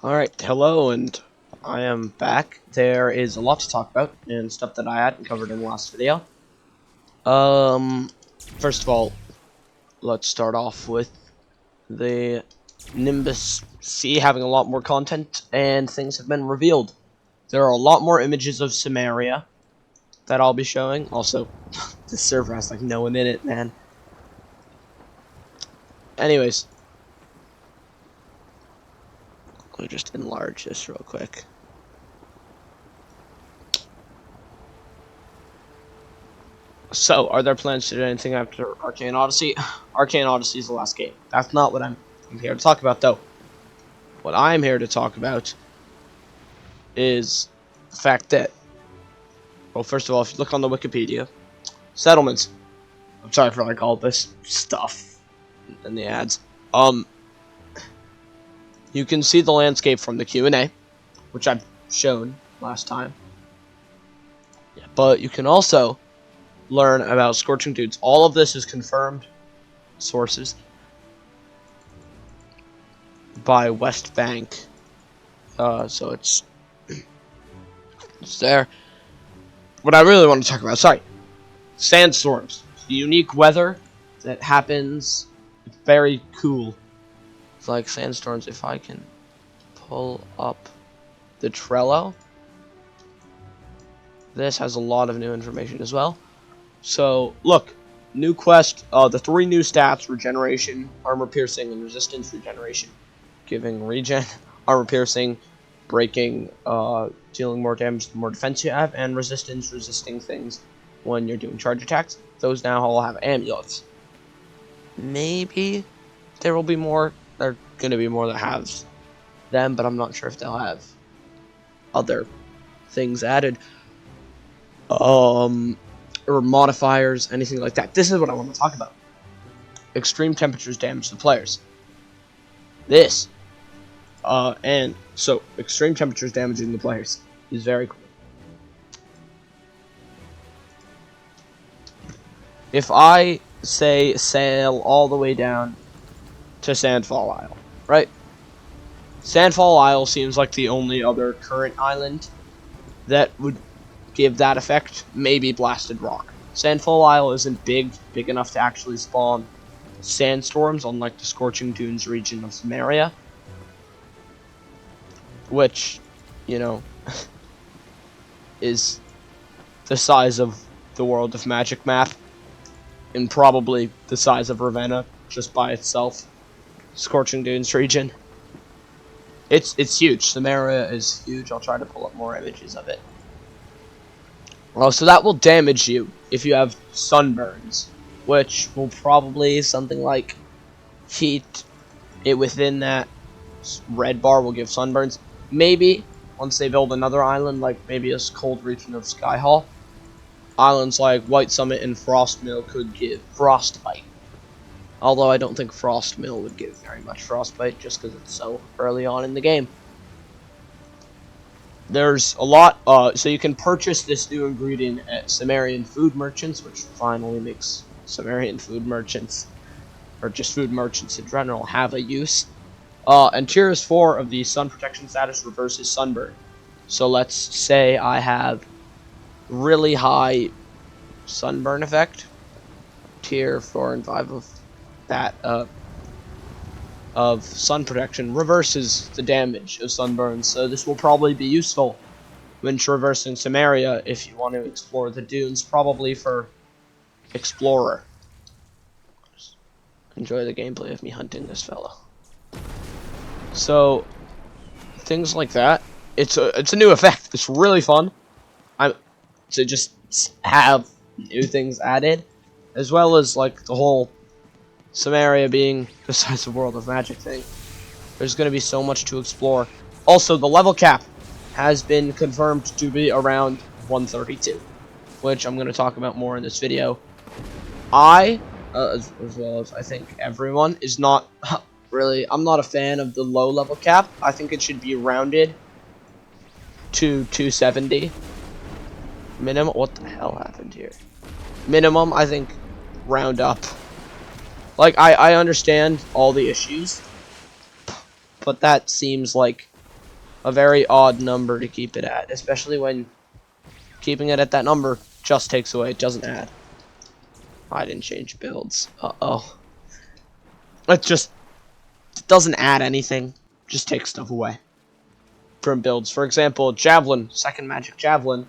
Alright, hello, and I am back. There is a lot to talk about, and stuff that I hadn't covered in the last video. First of all, let's start off with the Nimbus C having a lot more content, and things have been revealed. There are a lot more images of Sameria that I'll be showing. Also, this server has like no one in it, man. Anyways, let me just enlarge this real quick. So, are there plans to do anything after Arcane Odyssey? Arcane Odyssey is the last game. That's not what I'm here to talk about, though. What I'm here to talk about is the fact that, well, first of all, if you look on the Wikipedia, settlements. I'm sorry for like all this stuff and the ads. You can see the landscape from the Q&A, which I've shown last time. Yeah, but you can also learn about Scorching Dudes. All of this is confirmed sources by West Bank. So it's there. What I really want to talk about, sandstorms. Unique weather that happens. It's very cool. It's like sandstorms. If I can pull up the Trello, this has a lot of new information as well. So, look, new quest, the 3 new stats, regeneration, armor piercing, and resistance regeneration. Giving regen, armor piercing, breaking, dealing more damage the more defense you have, and resistance, resisting things when you're doing charge attacks. Those now all have amulets. Maybe there will be more, there are going to be more that have them, but I'm not sure if they'll have other things added. Or modifiers, anything like that. This is what I want to talk about. Extreme temperatures damage the players. This. And so, extreme temperatures damaging the players is very cool. If I, say, sail all the way down to Sandfall Isle, right? Sandfall Isle seems like the only other current island that would give that effect. Maybe Blasted Rock. Sandfall Isle isn't big enough to actually spawn sandstorms, unlike the Scorching Dunes region of Sameria, which, you know, is the size of the World of Magic map, and probably the size of Ravenna just by itself. Scorching Dunes region. It's huge. Sameria is huge. I'll try to pull up more images of it. Oh, so that will damage you if you have sunburns, which will probably something like heat it within that red bar will give sunburns. Maybe once they build another island, like maybe a cold region of Skyhall, islands like White Summit and Frostmill could give frostbite. Although I don't think Frostmill would give very much frostbite just because it's so early on in the game. There's a lot, so you can purchase this new ingredient at Samarian food merchants, which finally makes Samarian food merchants, or just food merchants in general, have a use. And tier 4 of the sun protection status reverses sunburn. So let's say I have really high sunburn effect. Tier 4 and 5 of that, of sun protection reverses the damage of sunburn, so this will probably be useful when traversing Sameria if you want to explore the dunes, probably for Explorer. Just enjoy the gameplay of me hunting this fellow. So, things like that. It's a new effect. It's really fun. To just have new things added, as well as like the whole Sameria being the size of World of Magic thing. There's going to be so much to explore. Also, the level cap has been confirmed to be around 132, which I'm going to talk about more in this video. As well as I think everyone, is not really, I'm not a fan of the low level cap. I think it should be rounded to 270. Minimum, what the hell happened here? Minimum, I think, round up. Like, I understand all the issues, but that seems like a very odd number to keep it at, especially when keeping it at that number just takes away, it doesn't add. I didn't change builds. Uh-oh. It just doesn't add anything, just takes stuff away from builds. For example, Javelin, second magic Javelin,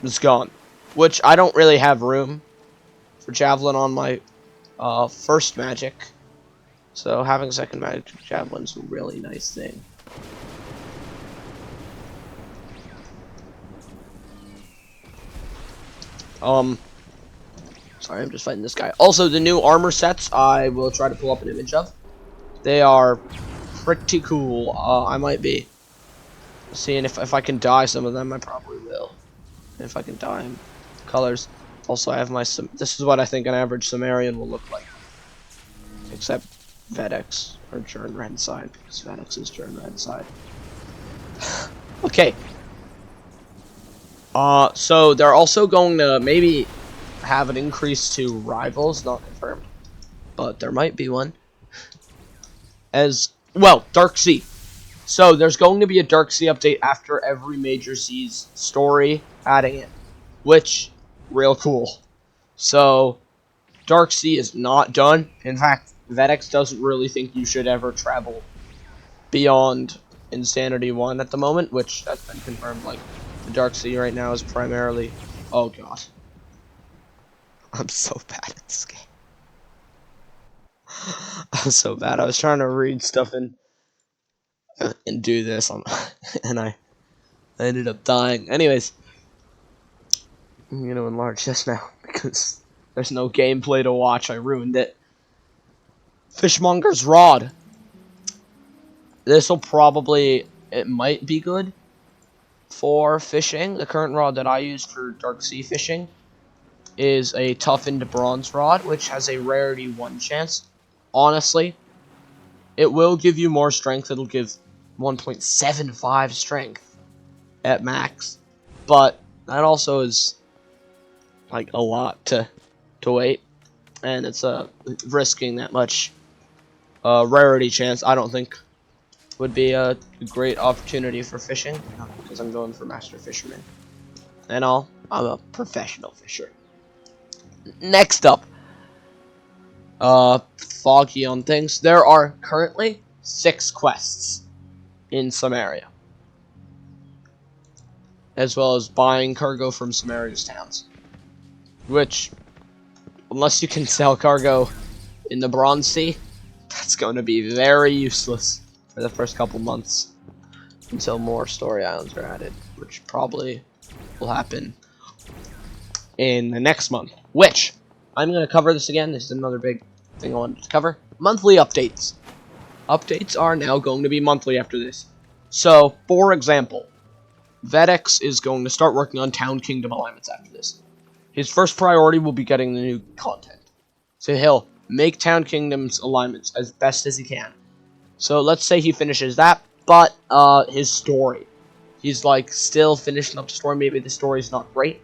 is gone, which I don't really have room for Javelin on my first magic, so having second magic Javelin is a really nice thing. Sorry, I'm just fighting this guy. Also, the new armor sets, I will try to pull up an image of. They are pretty cool. I might be seeing if I can dye some of them. I probably will. If I can dye them. Colors. Also, I have my... This is what I think an average Samarian will look like. Except Vedex, or Jern Red side, because Vedex is Jern Red side. Okay. So they're also going to maybe have an increase to rivals, not confirmed, but there might be one. As well, Dark Sea. So there's going to be a Dark Sea update after every Major Sea's story, adding it, which real cool. So Dark Sea is not done. In fact, Vedex doesn't really think you should ever travel beyond Insanity 1 at the moment, which has been confirmed. Like, the Dark Sea right now is primarily... Oh god. I'm so bad at this game. I'm so bad. I was trying to read stuff and do this, and I ended up dying. Anyways, I'm gonna enlarge this now because there's no gameplay to watch. I ruined it. Fishmonger's Rod. This will probably... It might be good for fishing. The current rod that I use for Dark Sea fishing is a toughened bronze rod, which has a rarity 1 chance. Honestly, it will give you more strength. It'll give 1.75 strength at max, but that also is like a lot to wait, and it's risking that much rarity chance. I don't think would be a great opportunity for fishing, because I'm going for Master Fisherman, and I'm a professional fisher. Next up, foggy on things. There are currently 6 quests in Sameria, as well as buying cargo from Samaria's towns, which, unless you can sell cargo in the Bronze Sea, that's going to be very useless for the first couple months until more story islands are added, which probably will happen in the next month, which I'm going to cover this again. This is another big thing I wanted to cover. Monthly updates. Updates are now going to be monthly after this. So, for example, Vedex is going to start working on Town Kingdom alignments after this. His first priority will be getting the new content. So he'll make Town Kingdom's alignments as best as he can. So let's say he finishes that, but his story. He's like still finishing up the story. Maybe the story's not great,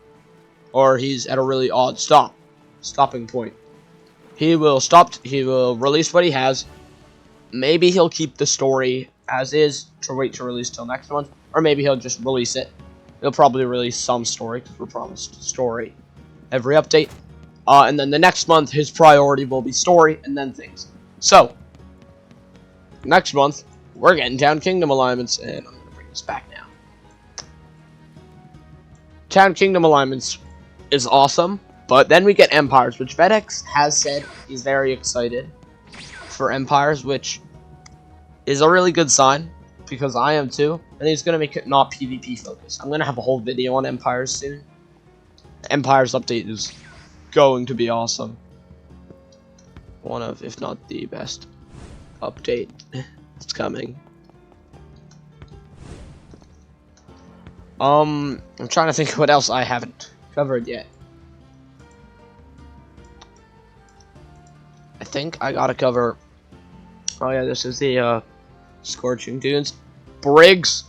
or he's at a really odd stopping point. He will stop. He will release what he has. Maybe he'll keep the story as is to wait to release till next month, or maybe he'll just release it. He'll probably release some story because we're promised story every update. And then the next month, his priority will be story and then things. So next month, we're getting Town Kingdom alignments, and I'm going to bring this back now. Town Kingdom alignments is awesome, but then we get Empires, which Vedex has said he's very excited for Empires, which is a really good sign, because I am too, and he's going to make it not PvP focused. I'm going to have a whole video on Empires soon. Empires update is going to be awesome. One of, if not the best update that's coming. I'm trying to think what else I haven't covered yet. I think I gotta cover... Oh yeah, this is the Scorching Dunes. Briggs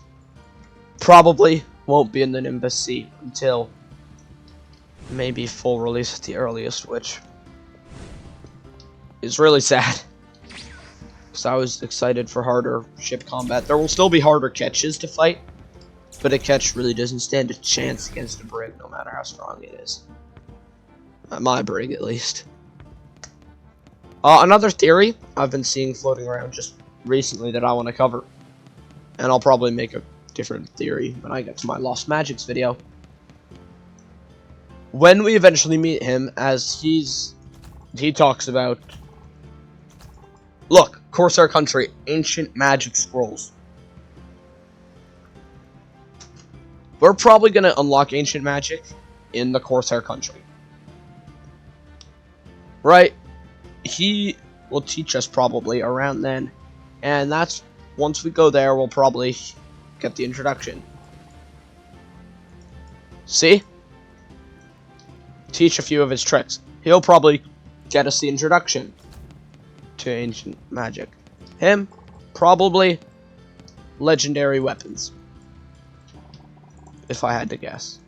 probably won't be in the Nimbus Sea until maybe full release at the earliest, which is really sad. because I was excited for harder ship combat. There will still be harder catches to fight, but a catch really doesn't stand a chance against a brig, no matter how strong it is. My brig, at least. Another theory I've been seeing floating around just recently that I want to cover, and I'll probably make a different theory when I get to my Lost Magics video. When we eventually meet him, as he talks about, look, Corsair Country, ancient magic scrolls. We're probably going to unlock ancient magic in the Corsair Country. Right? He will teach us probably around then. And that's, once we go there, we'll probably get the introduction. See? Teach a few of his tricks. He'll probably get us the introduction to ancient magic. Him, probably legendary weapons. If I had to guess.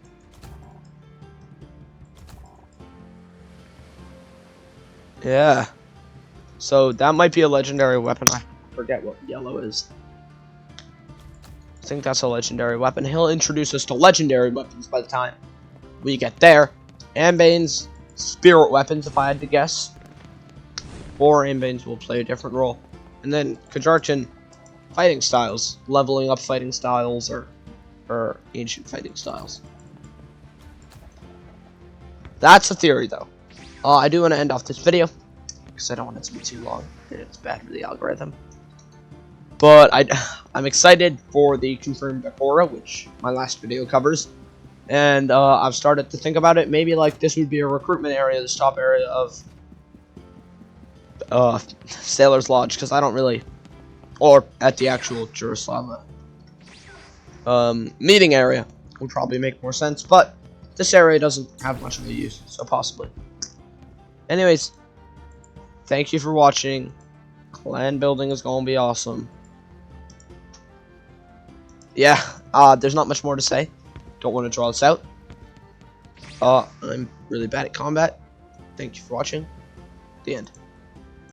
Yeah. So that might be a legendary weapon. I forget what yellow is. I think that's a legendary weapon. He'll introduce us to legendary weapons by the time we get there. Ambane's spirit weapons, if I had to guess. Or Ambane's will play a different role. And then Kajartan fighting styles. Leveling up fighting styles or ancient fighting styles. That's the theory, though. I do want to end off this video because I don't want it to be too long. It's bad for the algorithm. But I'm excited for the confirmed Akora, which my last video covers. And I've started to think about it. Maybe like this would be a recruitment area, the top area of Sailor's Lodge, because I don't really, or at the actual Jerusalem meeting area would probably make more sense. But this area doesn't have much of a use, so possibly. Anyways, thank you for watching. Clan building is gonna be awesome. Yeah, there's not much more to say. Don't want to draw this out. I'm really bad at combat. Thank you for watching. The end.